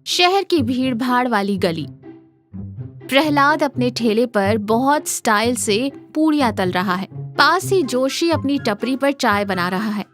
शहर की भीड़ भाड़ वाली गली। प्रहलाद अपने ठेले पर बहुत स्टाइल से पूरियां तल रहा है। पास ही जोशी अपनी टपरी पर चाय बना रहा है।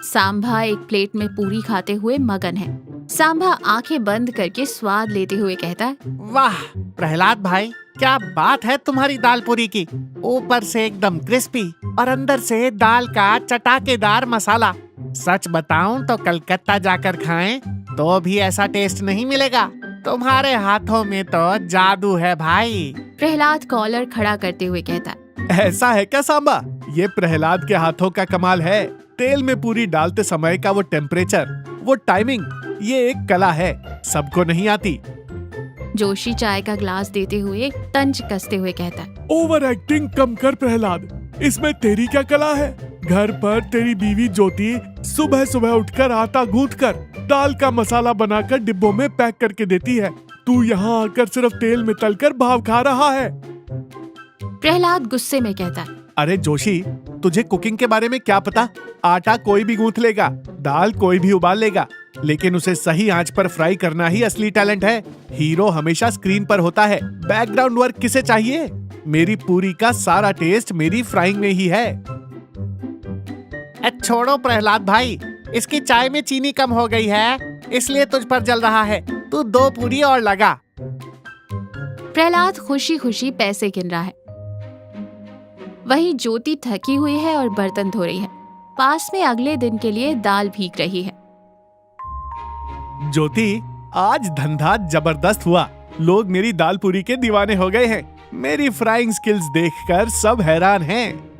सांभा एक प्लेट में पूरी खाते हुए मगन है। सांभा आंखें बंद करके स्वाद लेते हुए कहता है, वाह प्रहलाद भाई, क्या बात है तुम्हारी दाल पूरी की। ऊपर से एकदम क्रिस्पी और अंदर से दाल का चटाकेदार मसाला। सच बताऊं तो कलकत्ता जाकर खाएं तो भी ऐसा टेस्ट नहीं मिलेगा। तुम्हारे हाथों में तो जादू है भाई। प्रहलाद कॉलर खड़ा करते हुए कहता है, ऐसा है क्या सांबा? ये प्रहलाद के हाथों का कमाल है। तेल में पूरी डालते समय का वो टेम्परेचर, वो टाइमिंग, ये एक कला है, सबको नहीं आती। जोशी चाय का ग्लास देते हुए तंज कसते हुए कहता है, ओवर एक्टिंग कम कर प्रहलाद, इसमें तेरी क्या कला है? घर पर तेरी बीवी ज्योति सुबह सुबह उठकर आटा गूंथ कर दाल का मसाला बनाकर डिब्बों में पैक करके देती है। तू यहाँ आकर सिर्फ तेल में तलकर भाव खा रहा है। प्रहलाद गुस्से में कहता है, अरे जोशी, तुझे कुकिंग के बारे में क्या पता? आटा कोई भी गूंथ लेगा, दाल कोई भी उबाल लेगा, लेकिन उसे सही आंच पर फ्राई करना ही असली टैलेंट है। हीरो हमेशा स्क्रीन पर होता है, बैकग्राउंड वर्क किसे चाहिए? मेरी पूरी का सारा टेस्ट मेरी फ्राइंग में ही है। छोड़ो प्रहलाद भाई, इसकी चाय में चीनी कम हो गई है, इसलिए तुझ पर जल रहा है। तू 2 पूरी और लगा। प्रहलाद खुशी खुशी पैसे गिन रहा है। वहीं ज्योति थकी हुई है और बर्तन धो रही है। पास में अगले दिन के लिए दाल भीग रही है। ज्योति, आज धंधा जबरदस्त हुआ। लोग मेरी दाल पूरी के दीवाने हो गए हैं। मेरी फ्राइंग स्किल्स देखकर सब हैरान हैं।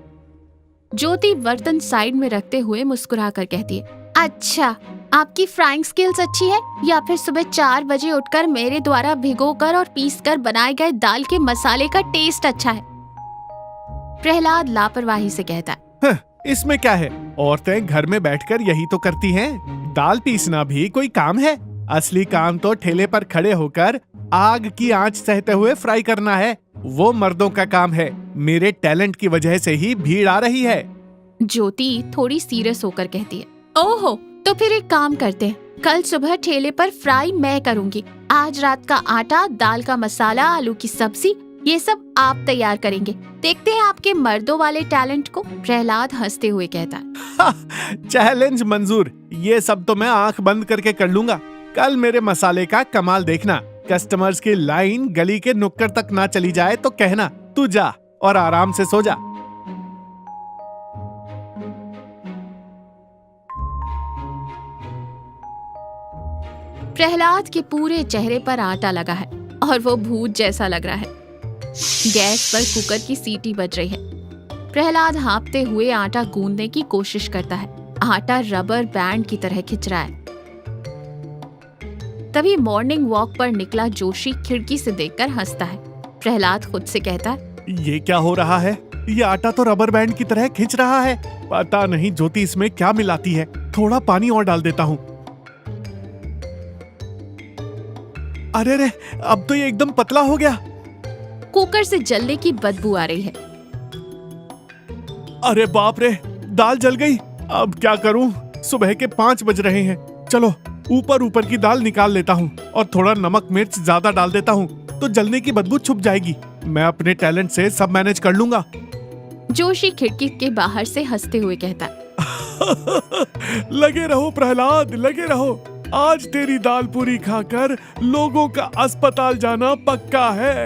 ज्योति बर्तन साइड में रखते हुए मुस्कुरा कर कहती है, अच्छा, आपकी फ्राइंग स्किल्स अच्छी है या फिर सुबह 4 बजे उठकर मेरे द्वारा भिगोकर और पीसकर बनाए गए दाल के मसाले का टेस्ट अच्छा है? प्रहलाद लापरवाही से कहता है, इसमें क्या है? औरतें घर में बैठकर यही तो करती हैं। दाल पीसना भी कोई काम है? असली काम तो ठेले पर खड़े होकर आग की आंच सहते हुए फ्राई करना है। वो मर्दों का काम है। मेरे टैलेंट की वजह से ही भीड़ आ रही है। ज्योति थोड़ी सीरियस होकर कहती है, ओहो, तो फिर एक काम करते हैं, कल सुबह ठेले पर फ्राई मैं करूंगी। आज रात का आटा, दाल का मसाला, आलू की सब्जी, ये सब आप तैयार करेंगे। देखते हैं आपके मर्दों वाले टैलेंट को। प्रहलाद हंसते हुए कहता है, चैलेंज मंजूर। ये सब तो मैं आंख बंद करके कर लूंगा। कल मेरे मसाले का कमाल देखना। कस्टमर्स की लाइन गली के नुक्कड़ तक ना चली जाए तो कहना। तू जा और आराम से सो जा। प्रहलाद के पूरे चेहरे पर आटा लगा है और वो भूत जैसा लग रहा है। गैस पर कुकर की सीटी बज रही है। प्रहलाद हाँफते हुए आटा गूंदने की कोशिश करता है। आटा रबर बैंड की तरह खिंच रहा है। तभी मॉर्निंग वॉक पर निकला जोशी खिड़की से देखकर हंसता है। प्रहलाद खुद से कहता है, ये क्या हो रहा है? ये आटा तो रबर बैंड की तरह खिंच रहा है। पता नहीं ज्योति इसमें क्या मिलाती है। थोड़ा पानी और डाल देता हूँ। अरे रे, अब तो ये एकदम पतला हो गया। कुकर से जलने की बदबू आ रही है। अरे बाप रे, दाल जल गई। अब क्या करूं? सुबह के 5 बज रहे हैं। चलो ऊपर की दाल निकाल लेता हूँ और थोड़ा नमक मिर्च ज्यादा डाल देता हूँ तो जलने की बदबू छुप जाएगी। मैं अपने टैलेंट से सब मैनेज कर लूंगा। जोशी खिड़की के बाहर से हंसते हुए कहता लगे रहो प्रहलाद, लगे रहो। आज तेरी दाल पूरी खाकर लोगों का अस्पताल जाना पक्का है।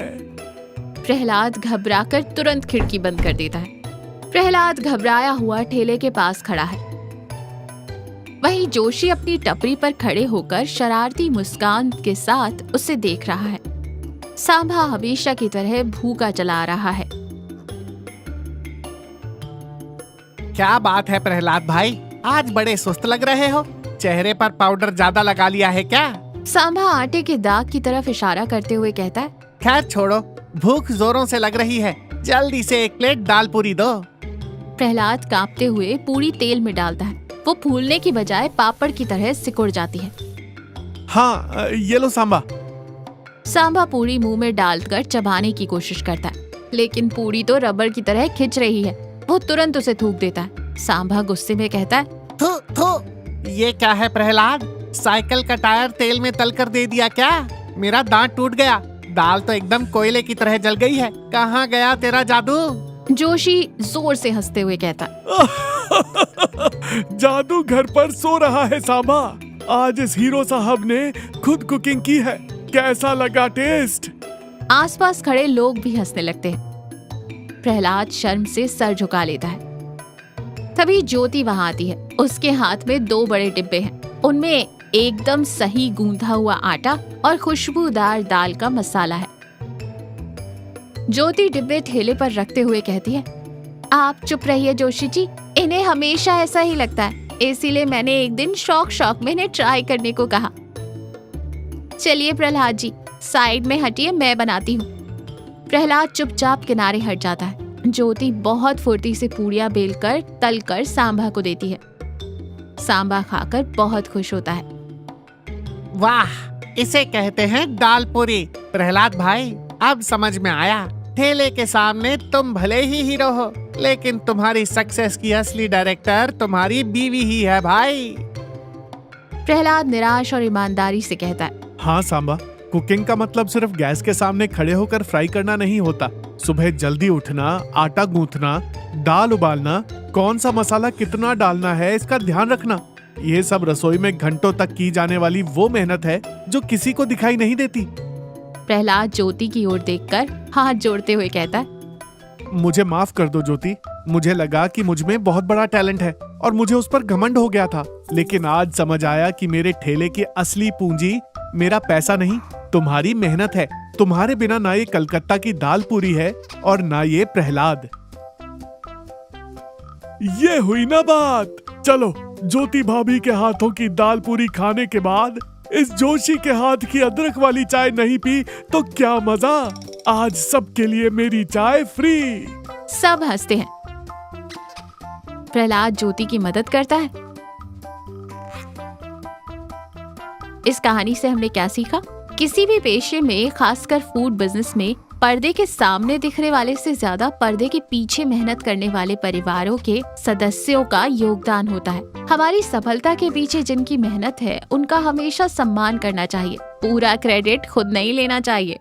प्रहलाद घबराकर तुरंत खिड़की बंद कर देता है। प्रहलाद घबराया हुआ ठेले के पास खड़ा है। वहीं जोशी अपनी टपरी पर खड़े होकर शरारती मुस्कान के साथ उसे देख रहा है। सांभा हमेशा की तरह भूखा चला आ रहा है। क्या बात है प्रहलाद भाई, आज बड़े सुस्त लग रहे हो। चेहरे पर पाउडर ज्यादा लगा लिया है क्या? सांभा आटे के दाग की तरफ इशारा करते हुए कहता है, खैर छोड़ो, भूख जोरों से लग रही है। जल्दी से 1 प्लेट दाल पूरी दो। प्रहलाद कांपते हुए पूरी तेल में डालता है। वो फूलने की बजाय पापड़ की तरह सिकुड़ जाती है। हाँ, ये लो सांबा। सांभा पूरी मुंह में डालकर चबाने की कोशिश करता है, लेकिन पूरी तो रबर की तरह खिंच रही है। वो तुरंत उसे थूक देता है। सांभा गुस्से में कहता है, थू थू, ये क्या है प्रहलाद? साइकिल का टायर तेल में तल कर दे दिया क्या? मेरा दांत टूट गया। दाल तो एकदम कोयले की तरह जल गई है। कहाँ गया तेरा जादू? जोशी जोर से हंसते हुए कहता। जादू घर पर सो रहा है सांबा। आज इस हीरो साहब ने खुद कुकिंग की है। कैसा लगा टेस्ट? आसपास खड़े लोग भी हंसने लगते हैं। प्रहलाद शर्म से सर झुका लेता है। तभी ज्योति वहां आती है। उसके हाथ में 2 बड़े डिब्बे हैं। उनमें एकदम सही गूंथा हुआ आटा और खुशबूदार दाल का मसाला है। ज्योति डिब्बे ठेले पर रखते हुए कहती है, आप चुप रहिए जोशी जी, इन्हें हमेशा ऐसा ही लगता है, इसीलिए मैंने एक दिन शौक में इन्हें ट्राई करने को कहा। चलिए प्रहलाद जी, साइड में हटिए, मैं बनाती हूँ। प्रहलाद चुपचाप किनारे हट जाता है। ज्योति बहुत फुर्ती से पूड़ियां बेलकर तलकर सांबा को देती है। सांबा खाकर बहुत खुश होता है। वाह, इसे कहते हैं दाल पूरी। प्रहलाद भाई, अब समझ में आया। ठेले के सामने तुम भले ही हीरो हो, लेकिन तुम्हारी सक्सेस की असली डायरेक्टर तुम्हारी बीवी ही है भाई। प्रहलाद निराश और ईमानदारी से कहता है। हाँ सांबा, कुकिंग का मतलब सिर्फ गैस के सामने खड़े होकर फ्राई करना नहीं होता। सुबह जल्दी उठना, आटा गूंथना, दाल उबालना, कौन सा मसाला कितना डालना है इसका ध्यान रखना, ये सब रसोई में घंटों तक की जाने वाली वो मेहनत है जो किसी को दिखाई नहीं देती। प्रहलाद ज्योति की ओर देखकर हाथ जोड़ते हुए कहता है, मुझे माफ कर दो ज्योति, मुझे लगा कि मुझ में बहुत बड़ा टैलेंट है और मुझे उस पर घमंड हो गया था, लेकिन आज समझ आया कि मेरे ठेले की असली पूंजी मेरा पैसा नहीं, तुम्हारी मेहनत है। तुम्हारे बिना ना ये कलकत्ता की दाल पूरी है और ना ये प्रहलाद। ये हुई ना बात। चलो, ज्योति भाभी के हाथों की दाल पूरी खाने के बाद इस जोशी के हाथ की अदरक वाली चाय नहीं पी तो क्या मजा। आज सबके लिए मेरी चाय फ्री। सब हंसते हैं। प्रहलाद ज्योति की मदद करता है। इस कहानी से हमने क्या सीखा? किसी भी पेशे में, खासकर फूड बिजनेस में, पर्दे के सामने दिखने वाले से ज्यादा पर्दे के पीछे मेहनत करने वाले परिवारों के सदस्यों का योगदान होता है। हमारी सफलता के पीछे जिनकी मेहनत है, उनका हमेशा सम्मान करना चाहिए। पूरा क्रेडिट खुद नहीं लेना चाहिए।